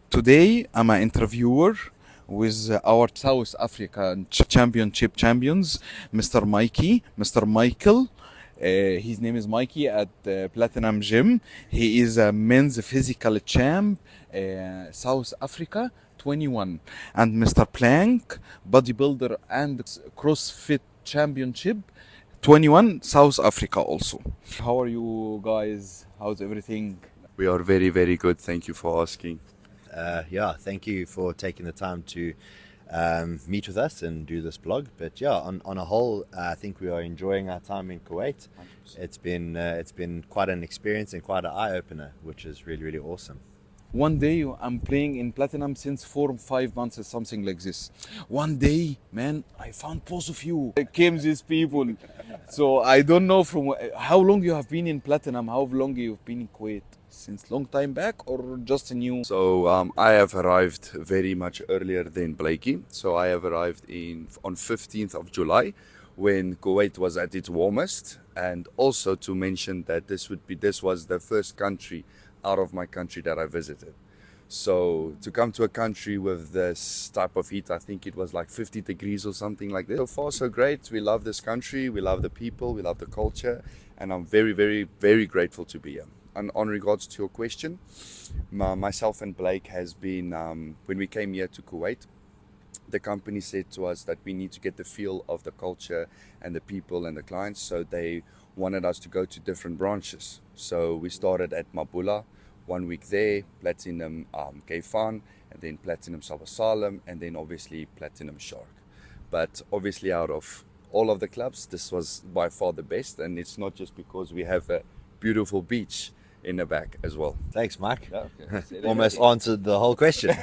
Today, I'm an interviewer with our South African Championship champions, Mr. Michael. His name is Mikey at Blattinum Gym. He is a men's physical champ, South Africa 21. And Mr. Plank, bodybuilder and crossfit championship 21, South Africa also. How are you guys? How's everything? We are very, very good. Thank you for asking. Thank you for taking the time to meet with us and do this blog. But yeah, on a whole, I think we are enjoying our time in Kuwait. 100%. It's been quite an experience and quite an eye opener, which is really, really awesome. One day I'm playing in Platinum since 4 or 5 months or something like this. One day, man, I found both of you. Came these people. So I don't know from how long you have been in Platinum, how long you've been in Kuwait. Since long time back or just new? So I have arrived very much earlier than Blakey. So I have arrived on 15th of July when Kuwait was at its warmest. And also to mention that this was the first country out of my country that I visited. So to come to a country with this type of heat, I think it was like 50 degrees or something like this. So far so great. We love this country, we love the people, we love the culture, and I'm very, very, very grateful to be here. And on regards to your question, myself and Blake has been, when we came here to Kuwait, the company said to us that we need to get the feel of the culture and the people and the clients, so they wanted us to go to different branches. So we started at Mabula, 1 week there, Platinum Kayfan, and then Platinum Sabasalem, and then obviously Platinum Shark. But obviously out of all of the clubs, this was by far the best, and it's not just because we have a beautiful beach in the back as well. Thanks, Mike. Okay. Almost answered the whole question.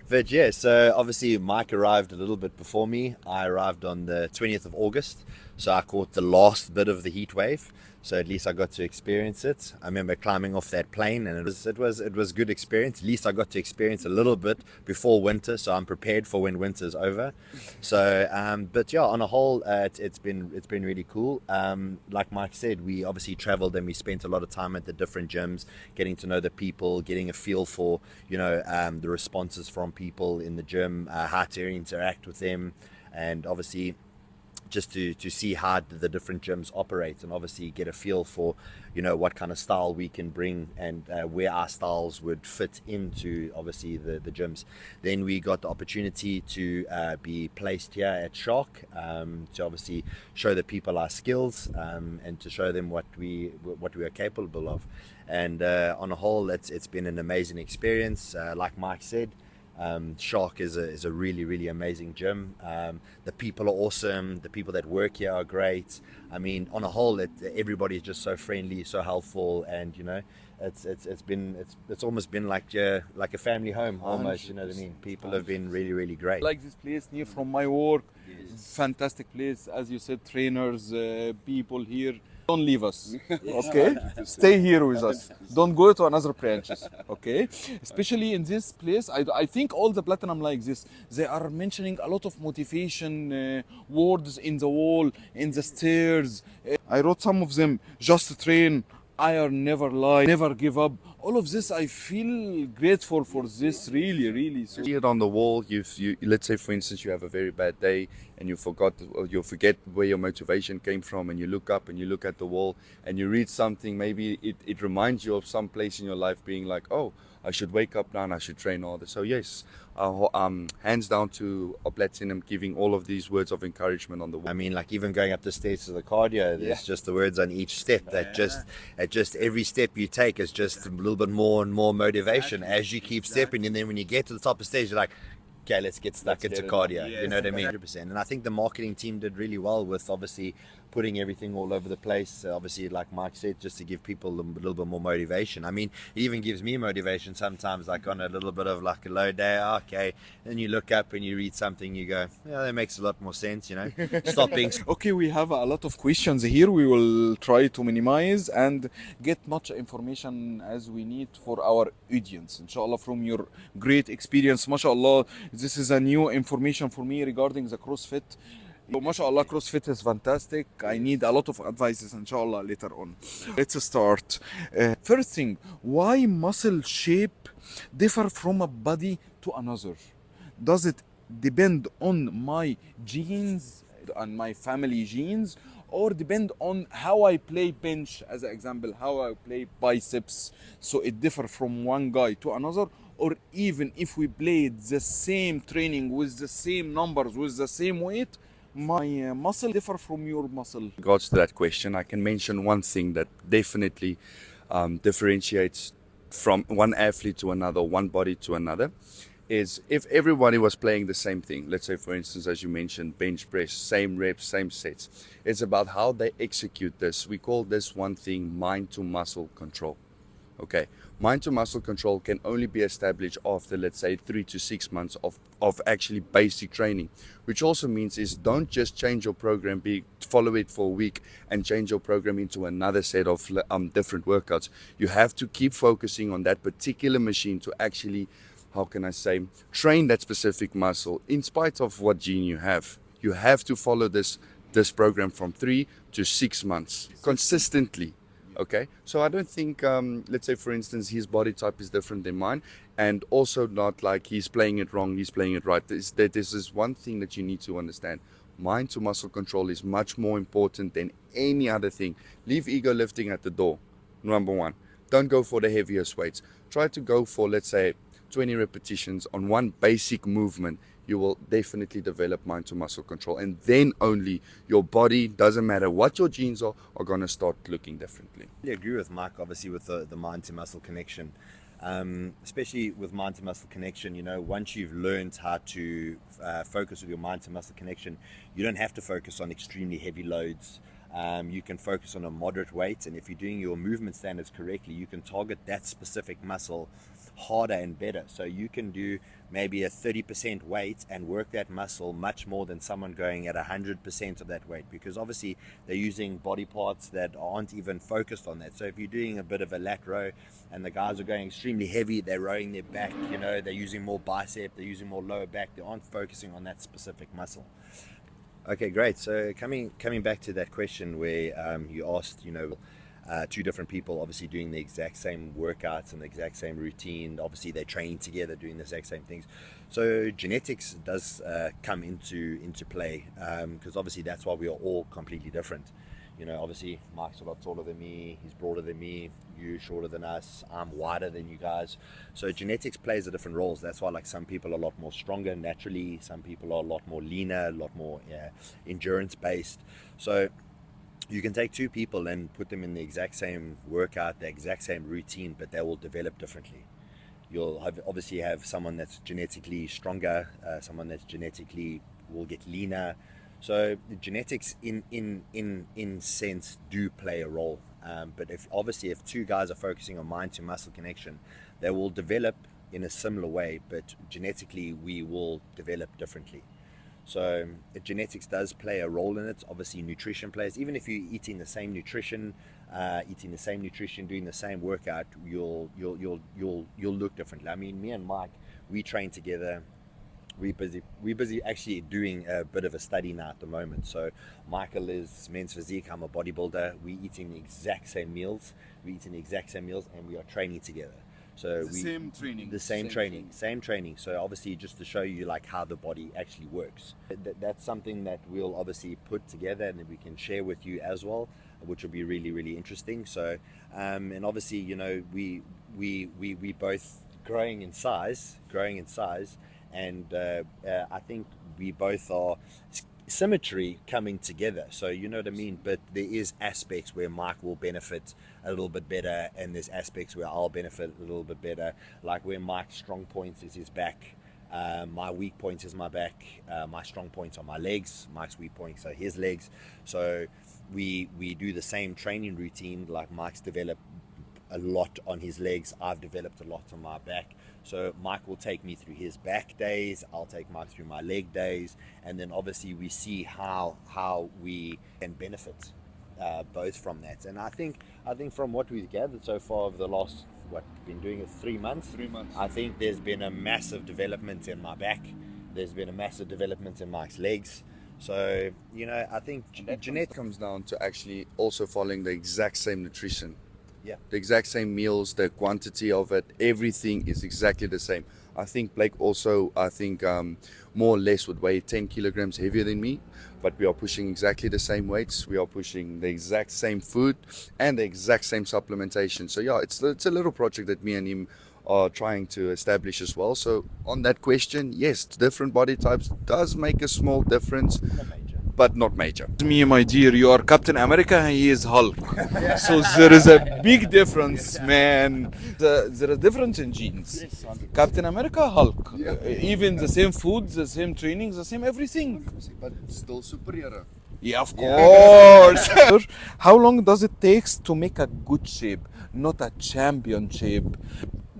But yeah, so obviously Mike arrived a little bit before me. I arrived on the 20th of August, so I caught the last bit of the heat wave. So at least I got to experience it. I remember climbing off that plane, and it was good experience. At least I got to experience a little bit before winter, so I'm prepared for when winter's over. So, but yeah, on a whole, it's been really cool. Like Mike said, we obviously traveled and we spent a lot of time at the different gyms, getting to know the people, getting a feel for the responses from people in the gym, how to interact with them, and obviously just to see how the different gyms operate, and obviously get a feel for what kind of style we can bring, and where our styles would fit into obviously the gyms. Then we got the opportunity to be placed here at Shark, to obviously show the people our skills, and to show them what we are capable of. And on a whole, it's been an amazing experience. Like Mike said, Shark is a really, really amazing gym. The people are awesome. The people that work here are great. I mean, on a whole, everybody is just so friendly, so helpful, and it's almost been like a family home almost. You know what I mean? People have been really, really great. Like this place near from my work. Yes. Fantastic place, as you said. Trainers, people here. Don't leave us, okay? Stay here with us. Don't go to another branches, okay? Especially in this place, I think all the Platinum like this. They are mentioning a lot of motivation words in the wall, in the stairs. I wrote some of them. Just train, iron, never lie, never give up. All of this, I feel grateful for this, really, really. See it on the wall. You let's say, for instance, you have a very bad day and you forget where your motivation came from, and you look up and you look at the wall and you read something. Maybe it reminds you of some place in your life, being like, oh, I should wake up now and I should train all this. So yes, hands down to Blattinem giving all of these words of encouragement on the wall. I mean, like even going up the stairs to the cardio, there's just the words on each step that just every step you take is just a little bit more and more motivation as you keep stepping. And then when you get to the top of the stage, you're like, okay, let's get stuck into cardio. Yes. You know what I mean? 100%. And I think the marketing team did really well with obviously putting everything all over the place. Obviously, like Mike said, just to give people a little bit more motivation. I mean, it even gives me motivation sometimes, like on a little bit of like a low day. Okay, then you look up and you read something, you go, yeah, that makes a lot more sense, Stop being... Okay, we have a lot of questions here. We will try to minimize and get much information as we need for our audience. Inshallah, from your great experience, mashallah, this is a new information for me regarding the CrossFit. MashaAllah, CrossFit is fantastic. I need a lot of advices, inshallah, later on. Let's start. First thing, why muscle shape differ from a body to another? Does it depend on my genes and my family genes, or depend on how I play bench, as an example, how I play biceps, so it differ from one guy to another? Or even if we played the same training with the same numbers, with the same weight, my muscle differ from your muscle? In regards to that question, I can mention one thing that definitely differentiates from one athlete to another, one body to another, is if everybody was playing the same thing. Let's say, for instance, as you mentioned, bench press, same reps, same sets. It's about how they execute this. We call this one thing mind to muscle control. Okay, mind to muscle control can only be established after, let's say, 3 to 6 months of actually basic training, which also means is don't just change your program, follow it for a week and change your program into another set of different workouts. You have to keep focusing on that particular machine to actually, how can I say, train that specific muscle in spite of what gene you have. You have to follow this program from 3 to 6 months consistently. Okay, so I don't think, let's say, for instance, his body type is different than mine, and also not like he's playing it wrong, he's playing it right. This is one thing that you need to understand. Mind to muscle control is much more important than any other thing. Leave ego lifting at the door, number one. Don't go for the heaviest weights. Try to go for, let's say, 20 repetitions on one basic movement. You will definitely develop mind to muscle control, and then only your body, doesn't matter what your genes are going to start looking differently. I agree with Mike, obviously, with the mind to muscle connection. Especially with mind to muscle connection, you know, once you've learned how to focus with your mind to muscle connection, you don't have to focus on extremely heavy loads. You can focus on a moderate weight, and if you're doing your movement standards correctly, you can target that specific muscle harder and better. So you can do maybe a 30% weight and work that muscle much more than someone going at 100% of that weight, because obviously they're using body parts that aren't even focused on that. So if you're doing a bit of a lat row and the guys are going extremely heavy, they're rowing their back, you know, they're using more bicep, they're using more lower back, they aren't focusing on that specific muscle. Okay, great. So coming back to that question where you asked, you know, two different people obviously doing the exact same workouts and the exact same routine. Obviously they're training together, doing the exact same things. So genetics does come into play, because obviously that's why we are all completely different. You know, obviously Mike's a lot taller than me, he's broader than me, you're shorter than us, I'm wider than you guys. So genetics plays a different roles. That's why, like, some people are a lot more stronger naturally, some people are a lot more leaner, a lot more endurance based. So you can take two people and put them in the exact same workout, the exact same routine, but they will develop differently. You'll obviously have someone that's genetically stronger, someone that's genetically will get leaner. So the genetics in sense do play a role. But if two guys are focusing on mind to muscle connection, they will develop in a similar way, but genetically we will develop differently. So genetics does play a role in it. Obviously nutrition plays. Even if you're eating the same nutrition, doing the same workout, you'll look differently. I mean, me and Mike, we train together. We're busy actually doing a bit of a study now at the moment. So Michael is men's physique, I'm a bodybuilder. We're eating the exact same meals, and we are training together. So Same training. Same training. So obviously, just to show you like how the body actually works. That's something that we'll obviously put together and that we can share with you as well, which will be really, really interesting. So and obviously, you know, we both growing in size, and I think we both are symmetry coming together. So you know what I mean. But there is aspects where Mike will benefit a little bit better, and there's aspects where I'll benefit a little bit better. Like where Mike's strong points is his back, my weak points is my back, my strong points are my legs, Mike's weak points are his legs. So we do the same training routine. Like Mike's developed a lot on his legs, I've developed a lot on my back. So Mike will take me through his back days, I'll take Mike through my leg days, and then obviously we see how we can benefit both from that. And I think from what we've gathered so far over the last, been doing it 3 months, I think there's been a massive development in my back, there's been a massive development in Mike's legs. So, you know, I think genetic comes down to actually also following the exact same nutrition. Yeah. The exact same meals, the quantity of it, everything is exactly the same. I think Blake also, more or less would weigh 10 kilograms heavier than me, but we are pushing exactly the same weights. We are pushing the exact same food and the exact same supplementation. So yeah, it's a little project that me and him are trying to establish as well. So on that question, yes, different body types does make a small difference, but not major. Me, my dear, you are Captain America and he is Hulk. So there is a big difference, man. There is a difference in genes. Captain America, Hulk. Even the same food, the same training, the same everything. But still superior. Yeah, of course. How long does it take to make a good shape, not a champion shape?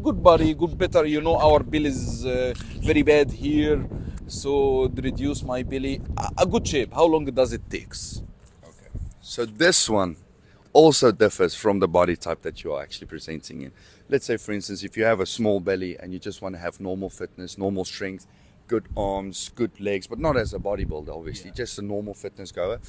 Good body, good better. You know, our belly is very bad here. So reduce my belly. A good shape. How long does it take? Okay. So this one also differs from the body type that you are actually presenting in. Let's say, for instance, if you have a small belly and you just want to have normal fitness, normal strength, good arms, good legs, but not as a bodybuilder, obviously, just a normal fitness goer,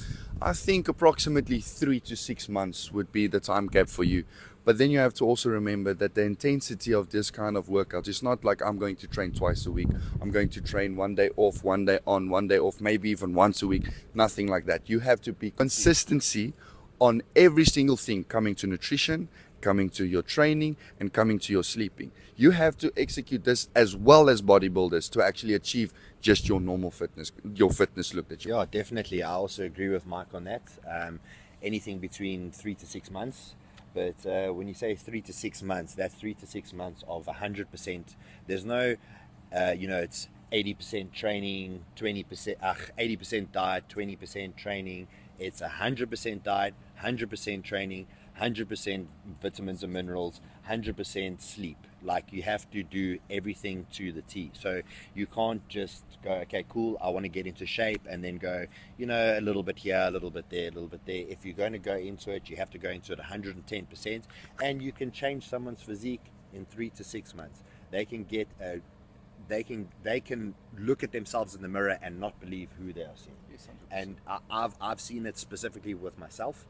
I think approximately 3 to 6 months would be the time gap for you. But then you have to also remember that the intensity of this kind of workout is not like I'm going to train twice a week. I'm going to train 1 day off, 1 day on, 1 day off, maybe even once a week. Nothing like that. You have to be consistency on every single thing, coming to nutrition, coming to your training, and coming to your sleeping. You have to execute this as well as bodybuilders to actually achieve just your normal fitness, your fitness look that you Yeah, definitely. I also agree with Mike on that. Anything between 3 to 6 months. But when you say 3 to 6 months, that's 3 to 6 months of 100%. There's no, it's 80% training, 20%, 80% diet, 20% training. It's 100% diet, 100% training, 100% vitamins and minerals, 100% sleep. Like, you have to do everything to the T. So you can't just go, okay, cool, I want to get into shape, and then go, a little bit here, a little bit there, a little bit there. If you're going to go into it, you have to go into it 110%, and you can change someone's physique in 3 to 6 months. They can get they can look at themselves in the mirror and not believe who they are seeing. Yes, and I've seen it specifically with myself.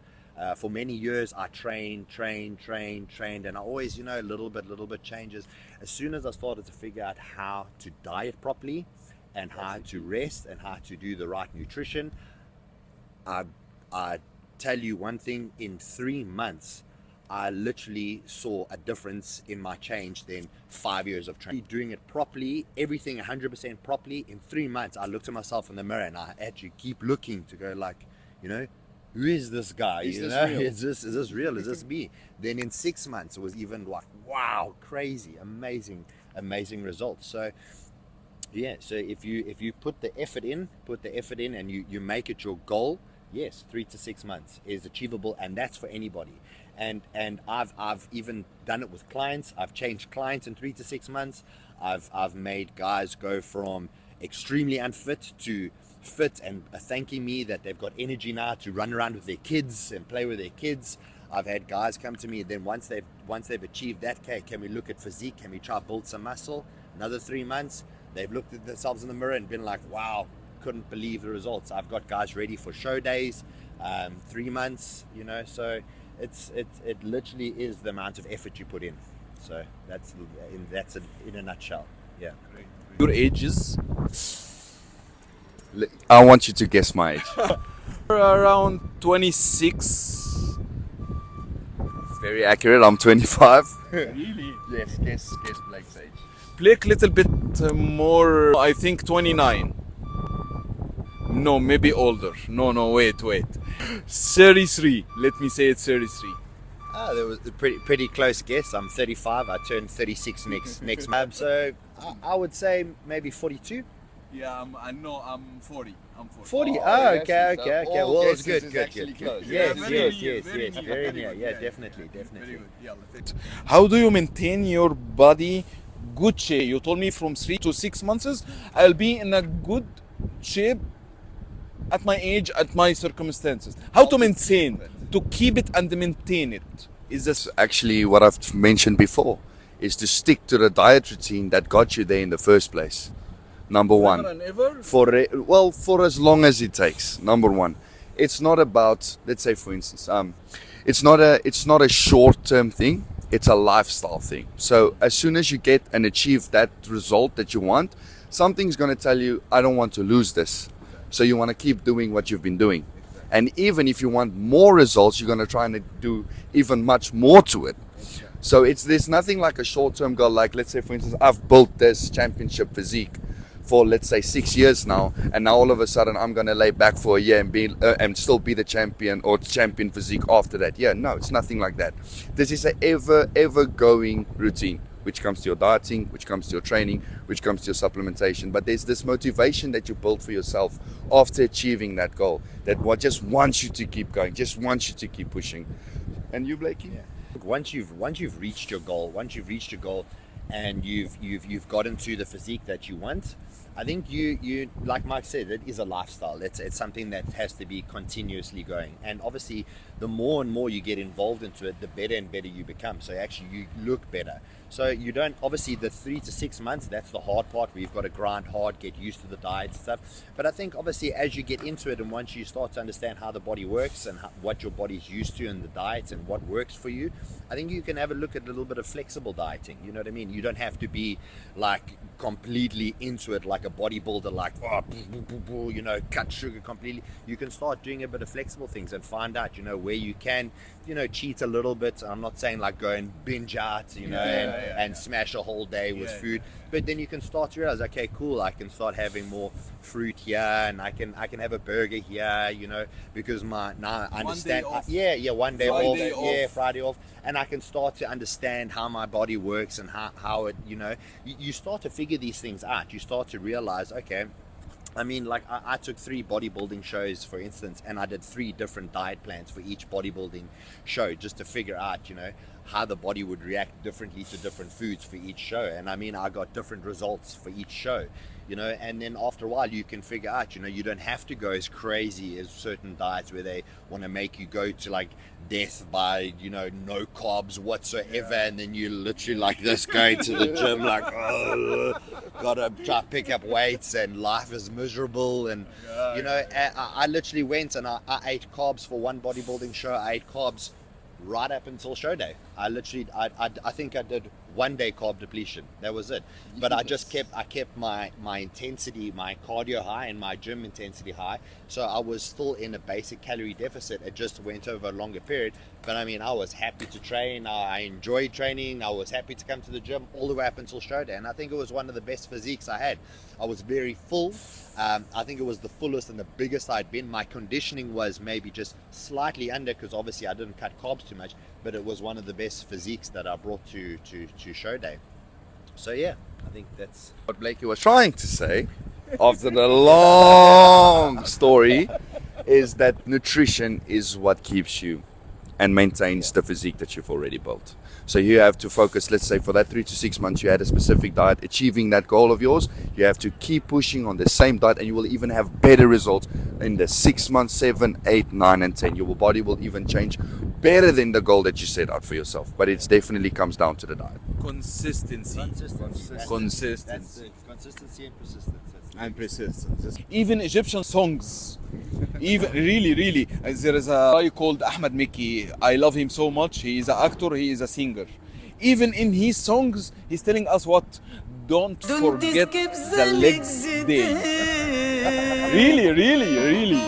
For many years, I trained, and I always, little bit changes. As soon as I started to figure out how to diet properly, and how to rest, and how to do the right nutrition, I tell you one thing: in 3 months, I literally saw a difference in my change than 5 years of training. Doing it properly, everything 100% properly, in 3 months, I looked at myself in the mirror and I had to keep looking to go like, who is this guy? Is this real? Is this me? Then in 6 months, it was even like, wow, crazy, amazing results. So yeah, so if you put the effort in and you make it your goal, yes, 3 to 6 months is achievable, and that's for anybody. And I've even done it with clients. I've changed clients in 3 to 6 months. I've made guys go from extremely unfit to fit and thanking me that they've got energy now to run around with their kids and play with their kids. I've had guys come to me, then once they've achieved that, okay, can we look at physique? Can we try build some muscle? Another 3 months, they've looked at themselves in the mirror and been like, wow, couldn't believe the results. I've got guys ready for show days, 3 months, so it literally is the amount of effort you put in. So that's it in a nutshell. Yeah. Your ages? I want you to guess my age. Around 26. Very accurate. I'm 25. Really? Yes. Guess Blake's age. Blake little bit more, I think 29. No, maybe older. No, wait. 33. Let me say it's 33. Oh, that was a pretty close guess. I'm 35. I turn 36 next month. So I would say maybe 42. Yeah, I'm 40. 40. Oh, Oh, yes, okay. all Well, it's guesses good. is actually close. Yes, very very near. near. Yeah, definitely. Very good. Yeah, let's. How do you maintain your body good shape? You told me from 3 to 6 months I'll be in a good shape at my age, at my circumstances. How to maintain, to keep it and maintain it? Is this Actually, what I've mentioned before is to stick to the diet routine that got you there in the first place. Number one. Never and ever? For as long as it takes. Number one. It's not about, let's say for instance, it's not a short-term thing. It's a lifestyle thing. So as soon as you get and achieve that result that you want, something's going to tell you, I don't want to lose this. So you want to keep doing what you've been doing. And even if you want more results, you're going to try and do even much more to it. So there's nothing like a short-term goal. Like, let's say for instance, I've built this championship physique for, let's say, 6 years now, and now all of a sudden I'm gonna lay back for a year and be and still be the champion or champion physique after that. Yeah, no, it's nothing like that. This is an ever going routine, which comes to your dieting, which comes to your training, which comes to your supplementation. But there's this motivation that you build for yourself after achieving that goal, that just wants you to keep going, just wants you to keep pushing. And you, Blakey? Yeah. Once you've reached your goal, and you've gotten to the physique that you want, I think you like Mike said, it is a lifestyle. It's something that has to be continuously going. And obviously, the more and more you get involved into it, the better and better you become. So actually, you look better. So you don't, obviously the 3 to 6 months, that's the hard part where you've got to grind hard, get used to the diet and stuff. But I think obviously as you get into it and once you start to understand how the body works and what your body's used to in the diets and what works for you, I think you can have a look at a little bit of flexible dieting. You know what I mean? You don't have to be like completely into it like a bodybuilder, like, you know, cut sugar completely. You can start doing a bit of flexible things and find out, you know, where you can, you know, cheat a little bit. I'm not saying like go and binge out, you know, and smash a whole day with food, but then you can start to realize, okay, cool, I can start having more fruit here, and I can have a burger here, you know, because now I understand. One day off, Friday off, and I can start to understand how my body works and how it, you know, you start to figure these things out. You start to realize, okay, I mean, like I took 3 bodybuilding shows, for instance, and I did 3 different diet plans for each bodybuilding show just to figure out, you know, how the body would react differently to different foods for each show. And I mean, I got different results for each show, you know, and then after a while you can figure out, you know, you don't have to go as crazy as certain diets where they want to make you go to like death by, you know, no carbs whatsoever, and then you literally like this going to the gym like, oh, gotta try to pick up weights and life is miserable. And you know, I literally went and I ate carbs for one bodybuilding show. I ate carbs right up until show day. I think I did 1 day carb depletion. That was it. But I kept my intensity, my cardio high and my gym intensity high. So I was still in a basic calorie deficit. It just went over a longer period. But I mean, I was happy to train. I enjoyed training. I was happy to come to the gym all the way up until show day. And I think it was one of the best physiques I had. I was very full. I think it was the fullest and the biggest I'd been. My conditioning was maybe just slightly under because obviously I didn't cut carbs too much, but it was one of the best physiques that I brought to show day. So yeah, I think that's what Blakey was trying to say after the long story is that nutrition is what keeps you and maintains the physique that you've already built. So you have to focus, let's say for that 3 to 6 months you had a specific diet, achieving that goal of yours, you have to keep pushing on the same diet and you will even have better results in the 6 months, 7, 8, 9 and 10. Your body will even change better than the goal that you set out for yourself. But it definitely comes down to the diet. Consistency. Consistency and persistence. Even Egyptian songs, even really, there is a guy called Ahmed Miki. I love him so much. He is an actor, he is a singer. Even in his songs, he's telling us what? Don't forget the legs day. Really.